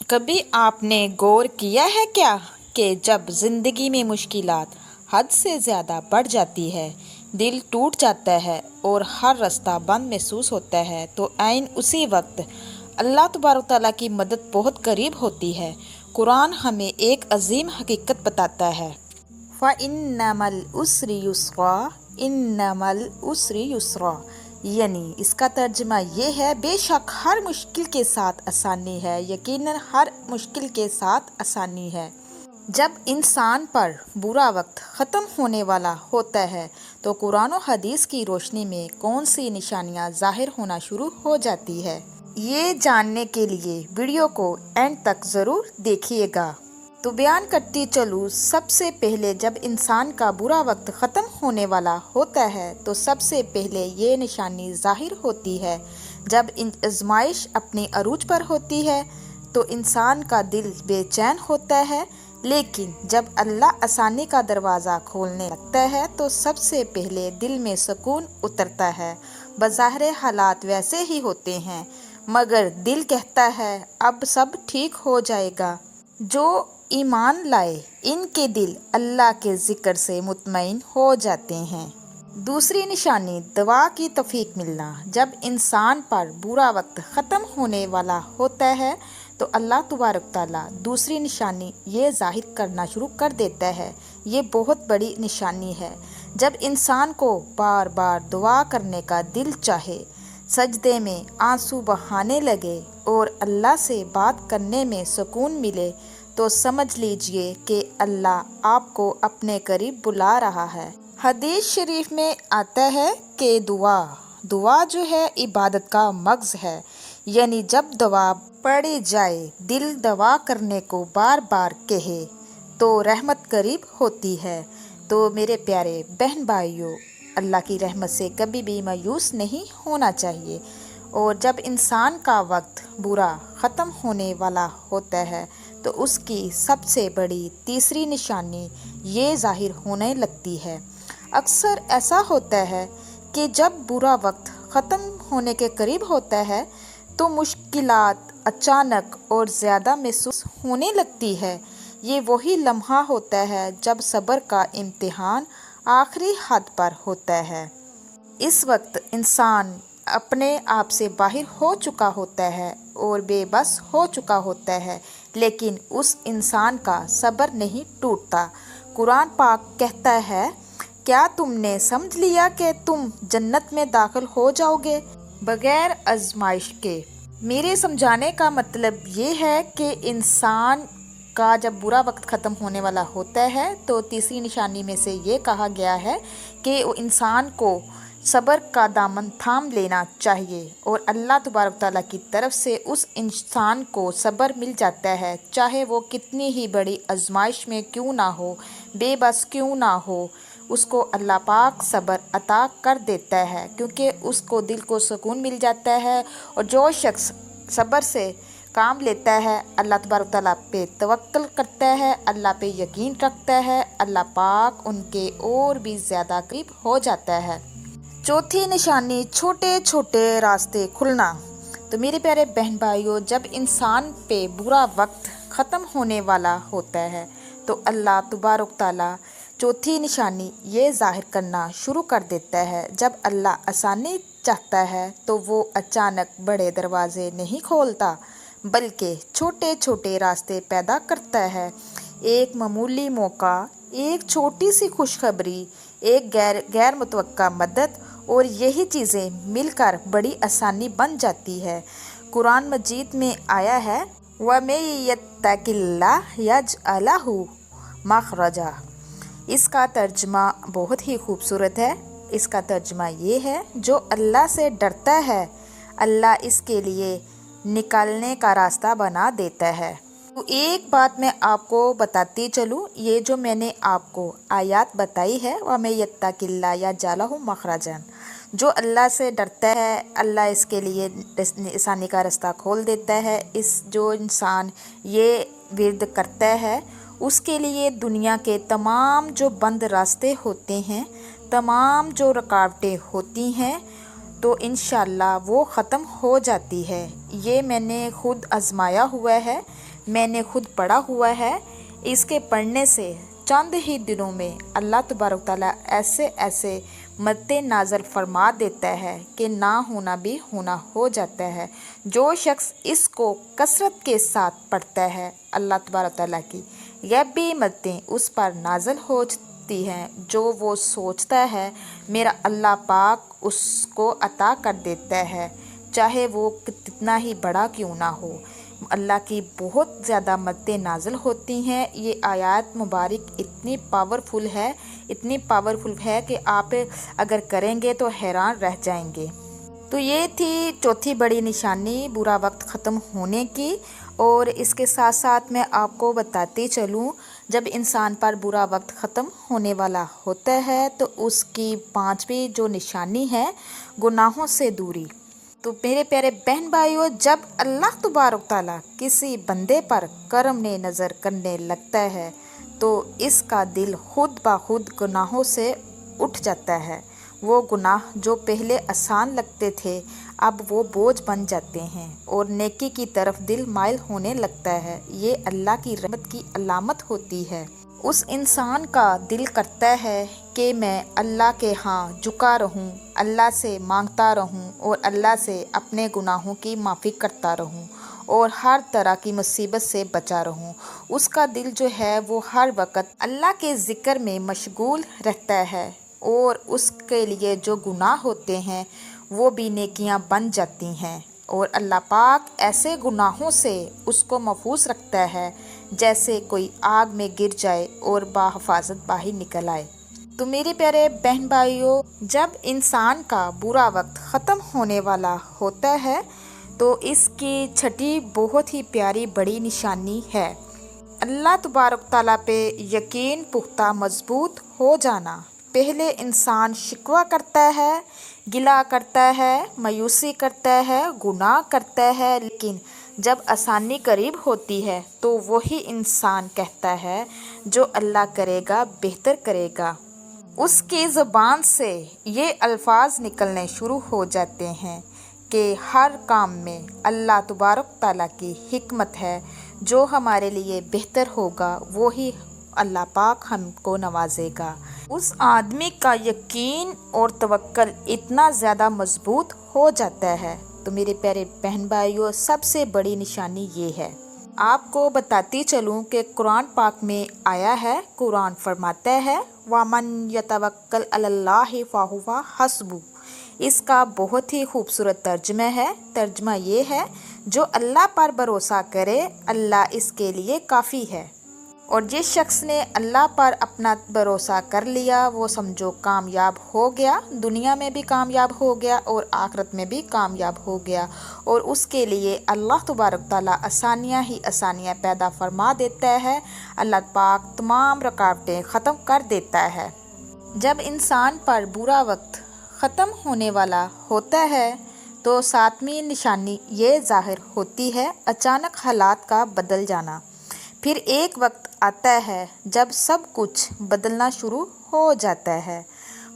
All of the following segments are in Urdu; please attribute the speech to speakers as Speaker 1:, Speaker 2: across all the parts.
Speaker 1: کبھی آپ نے غور کیا ہے کیا کہ جب زندگی میں مشکلات حد سے زیادہ بڑھ جاتی ہے، دل ٹوٹ جاتا ہے اور ہر راستہ بند محسوس ہوتا ہے تو عین اسی وقت اللہ تبارک و تعالیٰ کی مدد بہت قریب ہوتی ہے۔ قرآن ہمیں ایک عظیم حقیقت بتاتا ہے، فَإِنَّ الْعُسْرِ يُسْرًا إِنَّ الْعُسْرِ يُسْرًا، یعنی اس کا ترجمہ یہ ہے بے شک ہر مشکل کے ساتھ آسانی ہے، یقیناً ہر مشکل کے ساتھ آسانی ہے۔ جب انسان پر برا وقت ختم ہونے والا ہوتا ہے تو قرآن و حدیث کی روشنی میں کون سی نشانیاں ظاہر ہونا شروع ہو جاتی ہے، یہ جاننے کے لیے ویڈیو کو اینڈ تک ضرور دیکھیے گا۔ تو بیان کرتی چلوں، سب سے پہلے جب انسان کا برا وقت ختم ہونے والا ہوتا ہے تو سب سے پہلے یہ نشانی ظاہر ہوتی ہے جب آزمائش اپنے عروج پر ہوتی ہے تو انسان کا دل بے چین ہوتا ہے، لیکن جب اللہ آسانی کا دروازہ کھولنے لگتا ہے تو سب سے پہلے دل میں سکون اترتا ہے۔ بظاہر حالات ویسے ہی ہوتے ہیں مگر دل کہتا ہے اب سب ٹھیک ہو جائے گا۔ جو ایمان لائے ان کے دل اللہ کے ذکر سے مطمئن ہو جاتے ہیں۔ دوسری نشانی دعا کی توفیق ملنا۔ جب انسان پر برا وقت ختم ہونے والا ہوتا ہے تو اللہ تبارک تعالیٰ دوسری نشانی یہ ظاہر کرنا شروع کر دیتا ہے۔ یہ بہت بڑی نشانی ہے۔ جب انسان کو بار بار دعا کرنے کا دل چاہے، سجدے میں آنسو بہانے لگے اور اللہ سے بات کرنے میں سکون ملے تو سمجھ لیجئے کہ اللہ آپ کو اپنے قریب بلا رہا ہے۔ حدیث شریف میں آتا ہے کہ دعا جو ہے عبادت کا مغز ہے، یعنی جب دعا پڑھی جائے، دل دعا کرنے کو بار بار کہے تو رحمت قریب ہوتی ہے۔ تو میرے پیارے بہن بھائیوں، اللہ کی رحمت سے کبھی بھی مایوس نہیں ہونا چاہیے، اور جب انسان کا وقت برا ختم ہونے والا ہوتا ہے تو اس کی سب سے بڑی تیسری نشانی یہ ظاہر ہونے لگتی ہے۔ اکثر ایسا ہوتا ہے کہ جب برا وقت ختم ہونے کے قریب ہوتا ہے تو مشکلات اچانک اور زیادہ محسوس ہونے لگتی ہے۔ یہ وہی لمحہ ہوتا ہے جب صبر کا امتحان آخری حد پر ہوتا ہے۔ اس وقت انسان اپنے آپ سے باہر ہو چکا ہوتا ہے اور بے بس ہو چکا ہوتا ہے، لیکن اس انسان کا صبر نہیں ٹوٹتا۔ قرآن پاک کہتا ہے، کیا تم نے سمجھ لیا کہ تم جنت میں داخل ہو جاؤ گے بغیر آزمائش کے؟ میرے سمجھانے کا مطلب یہ ہے کہ انسان کا جب برا وقت ختم ہونے والا ہوتا ہے تو تیسری نشانی میں سے یہ کہا گیا ہے کہ انسان کو صبر کا دامن تھام لینا چاہیے، اور اللہ تبارک تعالیٰ کی طرف سے اس انسان کو صبر مل جاتا ہے، چاہے وہ کتنی ہی بڑی آزمائش میں کیوں نہ ہو، بے بس کیوں نہ ہو، اس کو اللہ پاک صبر عطا کر دیتا ہے، کیونکہ اس کو دل کو سکون مل جاتا ہے۔ اور جو شخص صبر سے کام لیتا ہے، اللہ تبارک تعالیٰ پہ توکل کرتا ہے، اللہ پہ یقین رکھتا ہے، اللہ پاک ان کے اور بھی زیادہ قریب ہو جاتا ہے۔ چوتھی نشانی چھوٹے چھوٹے راستے کھلنا۔ تو میرے پیارے بہن بھائیوں، جب انسان پہ برا وقت ختم ہونے والا ہوتا ہے تو اللہ تبارک تعالیٰ چوتھی نشانی یہ ظاہر کرنا شروع کر دیتا ہے۔ جب اللہ آسانی چاہتا ہے تو وہ اچانک بڑے دروازے نہیں کھولتا بلکہ چھوٹے چھوٹے راستے پیدا کرتا ہے۔ ایک معمولی موقع، ایک چھوٹی سی خوشخبری، ایک غیر متوقع مدد، اور یہی چیزیں مل کر بڑی آسانی بن جاتی ہے۔ قرآن مجید میں آیا ہے، وَمَن يَتَّقِ اللَّهَ يَجْعَل لَهُ مَخْرَجًا۔ اس کا ترجمہ بہت ہی خوبصورت ہے۔ اس کا ترجمہ یہ ہے، جو اللہ سے ڈرتا ہے اللہ اس کے لیے نکالنے کا راستہ بنا دیتا ہے۔ تو ایک بات میں آپ کو بتاتی چلوں، یہ جو میں نے آپ کو آیات بتائی ہے، وَمَن يَتَّقِ اللَّهَ يَجْعَل لَهُ مَخْرَجًا، جو اللہ سے ڈرتا ہے اللہ اس کے لیے آسانی کا راستہ کھول دیتا ہے۔ جو انسان یہ ورد کرتا ہے اس کے لیے دنیا کے تمام جو بند راستے ہوتے ہیں، تمام جو رکاوٹیں ہوتی ہیں، تو انشاءاللہ وہ ختم ہو جاتی ہے۔ یہ میں نے خود آزمایا ہوا ہے، میں نے خود پڑھا ہوا ہے۔ اس کے پڑھنے سے چند ہی دنوں میں اللہ تبارک تعالیٰ ایسے ایسے مدد نازل فرما دیتا ہے کہ نہ ہونا بھی ہونا ہو جاتا ہے۔ جو شخص اس کو کثرت کے ساتھ پڑھتا ہے، اللہ تبارک تعالیٰ کی غیبی مددیں اس پر نازل ہوتی ہیں۔ جو وہ سوچتا ہے میرا اللہ پاک اس کو عطا کر دیتا ہے، چاہے وہ کتنا ہی بڑا کیوں نہ ہو۔ اللہ کی بہت زیادہ مددیں نازل ہوتی ہیں۔ یہ آیات مبارک اتنی پاورفل ہے کہ آپ اگر کریں گے تو حیران رہ جائیں گے۔ تو یہ تھی چوتھی بڑی نشانی برا وقت ختم ہونے کی۔ اور اس کے ساتھ ساتھ میں آپ کو بتاتی چلوں، جب انسان پر برا وقت ختم ہونے والا ہوتا ہے تو اس کی پانچویں جو نشانی ہے گناہوں سے دوری۔ تو میرے پیارے بہن بھائیوں، جب اللہ تبارک تعالیٰ کسی بندے پر کرم نظر کرنے لگتا ہے تو اس کا دل خود بخود گناہوں سے اٹھ جاتا ہے۔ وہ گناہ جو پہلے آسان لگتے تھے اب وہ بوجھ بن جاتے ہیں اور نیکی کی طرف دل مائل ہونے لگتا ہے۔ یہ اللہ کی رحمت کی علامت ہوتی ہے۔ اس انسان کا دل کرتا ہے کہ میں اللہ کے ہاں جھکا رہوں، اللہ سے مانگتا رہوں اور اللہ سے اپنے گناہوں کی معافی کرتا رہوں اور ہر طرح کی مصیبت سے بچا رہوں۔ اس کا دل جو ہے وہ ہر وقت اللہ کے ذکر میں مشغول رہتا ہے اور اس کے لیے جو گناہ ہوتے ہیں وہ بھی نیکیاں بن جاتی ہیں، اور اللہ پاک ایسے گناہوں سے اس کو محفوظ رکھتا ہے جیسے کوئی آگ میں گر جائے اور بحفاظت باہر نکل آئے۔ تو میرے پیارے بہن بھائیوں، جب انسان کا برا وقت ختم ہونے والا ہوتا ہے تو اس کی چھٹی بہت ہی پیاری بڑی نشانی ہے اللہ تبارک تعالیٰ پہ یقین پختہ مضبوط ہو جانا۔ پہلے انسان شکوہ کرتا ہے، گلہ کرتا ہے، مایوسی کرتا ہے، گناہ کرتا ہے، لیکن جب آسانی قریب ہوتی ہے تو وہی انسان کہتا ہے جو اللہ کرے گا بہتر کرے گا۔ اس کی زبان سے یہ الفاظ نکلنے شروع ہو جاتے ہیں کہ ہر کام میں اللہ تبارک تعالیٰ کی حکمت ہے، جو ہمارے لیے بہتر ہوگا وہی اللہ پاک ہم کو نوازے گا۔ اس آدمی کا یقین اور توکل اتنا زیادہ مضبوط ہو جاتا ہے۔ تو میرے پیارے بہن بھائیوں، سب سے بڑی نشانی یہ ہے۔ آپ کو بتاتی چلوں کہ قرآن پاک میں آیا ہے، قرآن فرماتا ہے وَمَن يَتَوَکَّلْ عَلَى اللَّهِ فَهُوَ حَسْبُهُ۔ اس کا بہت ہی خوبصورت ترجمہ ہے۔ ترجمہ یہ ہے، جو اللہ پر بھروسہ کرے اللہ اس کے لیے کافی ہے۔ اور جس شخص نے اللہ پر اپنا بھروسہ کر لیا وہ سمجھو کامیاب ہو گیا، دنیا میں بھی کامیاب ہو گیا اور آخرت میں بھی کامیاب ہو گیا، اور اس کے لیے اللہ تبارک تعالیٰ آسانیاں ہی آسانیاں پیدا فرما دیتا ہے۔ اللہ پاک تمام رکاوٹیں ختم کر دیتا ہے۔ جب انسان پر برا وقت ختم ہونے والا ہوتا ہے تو ساتویں نشانی یہ ظاہر ہوتی ہے، اچانک حالات کا بدل جانا۔ پھر ایک وقت آتا ہے جب سب کچھ بدلنا شروع ہو جاتا ہے،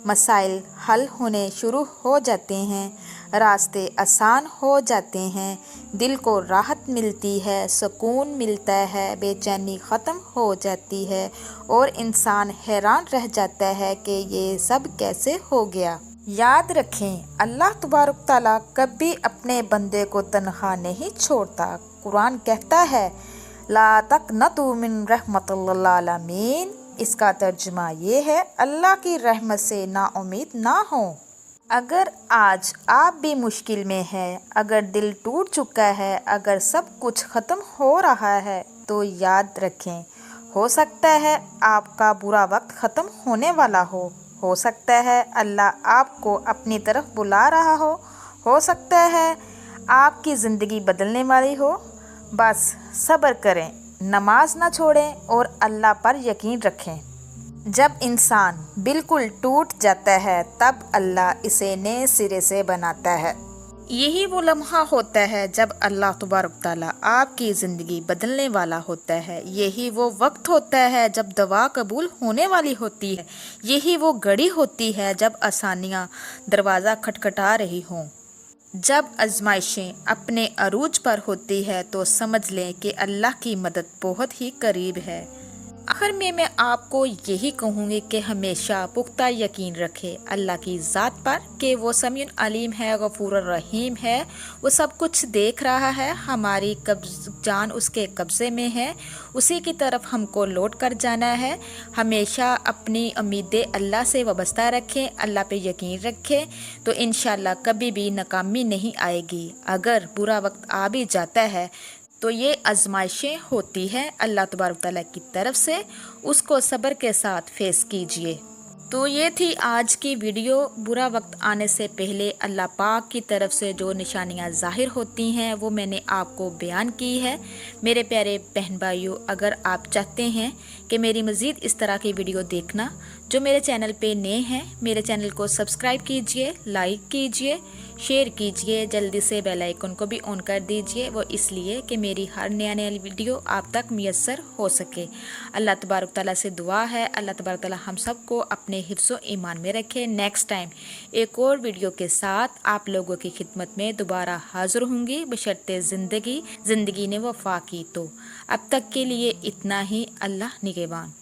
Speaker 1: مسائل حل ہونے شروع ہو جاتے ہیں، راستے آسان ہو جاتے ہیں، دل کو راحت ملتی ہے، سکون ملتا ہے، بے چینی ختم ہو جاتی ہے اور انسان حیران رہ جاتا ہے کہ یہ سب کیسے ہو گیا۔ یاد رکھیں، اللہ تبارک تعالیٰ کبھی اپنے بندے کو تنہا نہیں چھوڑتا۔ قرآن کہتا ہے لا تقنطوا من رحمت العالمین۔ اس کا ترجمہ یہ ہے، اللہ کی رحمت سے نا امید نہ ہوں۔ اگر آج آپ بھی مشکل میں ہیں، اگر دل ٹوٹ چکا ہے، اگر سب کچھ ختم ہو رہا ہے تو یاد رکھیں، ہو سکتا ہے آپ کا برا وقت ختم ہونے والا ہو سکتا ہے اللہ آپ کو اپنی طرف بلا رہا ہو سکتا ہے آپ کی زندگی بدلنے والی ہو۔ بس صبر کریں، نماز نہ چھوڑیں اور اللہ پر یقین رکھیں۔ جب انسان بالکل ٹوٹ جاتا ہے تب اللہ اسے نئے سرے سے بناتا ہے۔ یہی وہ لمحہ ہوتا ہے جب اللہ تبارک تعالیٰ آپ کی زندگی بدلنے والا ہوتا ہے۔ یہی وہ وقت ہوتا ہے جب دعا قبول ہونے والی ہوتی ہے۔ یہی وہ گھڑی ہوتی ہے جب آسانیاں دروازہ کھٹکھٹا رہی ہوں۔ جب آزمائشیں اپنے عروج پر ہوتی ہے تو سمجھ لیں کہ اللہ کی مدد بہت ہی قریب ہے۔ آخر میں آپ کو یہی کہوں گی کہ ہمیشہ پختہ یقین رکھے اللہ کی ذات پر کہ وہ سمیع علیم ہے، غفور الرحیم ہے، وہ سب کچھ دیکھ رہا ہے، ہماری جان اس کے قبضے میں ہے، اسی کی طرف ہم کو لوٹ کر جانا ہے۔ ہمیشہ اپنی امیدیں اللہ سے وابستہ رکھیں، اللہ پہ یقین رکھیں تو انشاءاللہ کبھی بھی ناکامی نہیں آئے گی۔ اگر برا وقت آ بھی جاتا ہے تو یہ آزمائشیں ہوتی ہیں اللہ تبارک تعالیٰ کی طرف سے، اس کو صبر کے ساتھ فیس کیجئے۔ تو یہ تھی آج کی ویڈیو۔ برا وقت آنے سے پہلے اللہ پاک کی طرف سے جو نشانیاں ظاہر ہوتی ہیں وہ میں نے آپ کو بیان کی ہے۔ میرے پیارے بہن بھائیوں، اگر آپ چاہتے ہیں کہ میری مزید اس طرح کی ویڈیو دیکھنا، جو میرے چینل پہ نئے ہیں میرے چینل کو سبسکرائب کیجئے، لائک کیجئے، شیئر کیجئے، جلدی سے بیل آئیکن کو بھی آن کر دیجئے، وہ اس لیے کہ میری ہر نیا ویڈیو آپ تک میسر ہو سکے۔ اللہ تبارک تعالیٰ سے دعا ہے اللہ تبارک تعالیٰ ہم سب کو اپنے حفظ و ایمان میں رکھے۔ نیکسٹ ٹائم ایک اور ویڈیو کے ساتھ آپ لوگوں کی خدمت میں دوبارہ حاضر ہوں گی، بشرطِ زندگی نے وفا کی تو۔ اب تک کے لیے اتنا ہی، اللہ نگہبان۔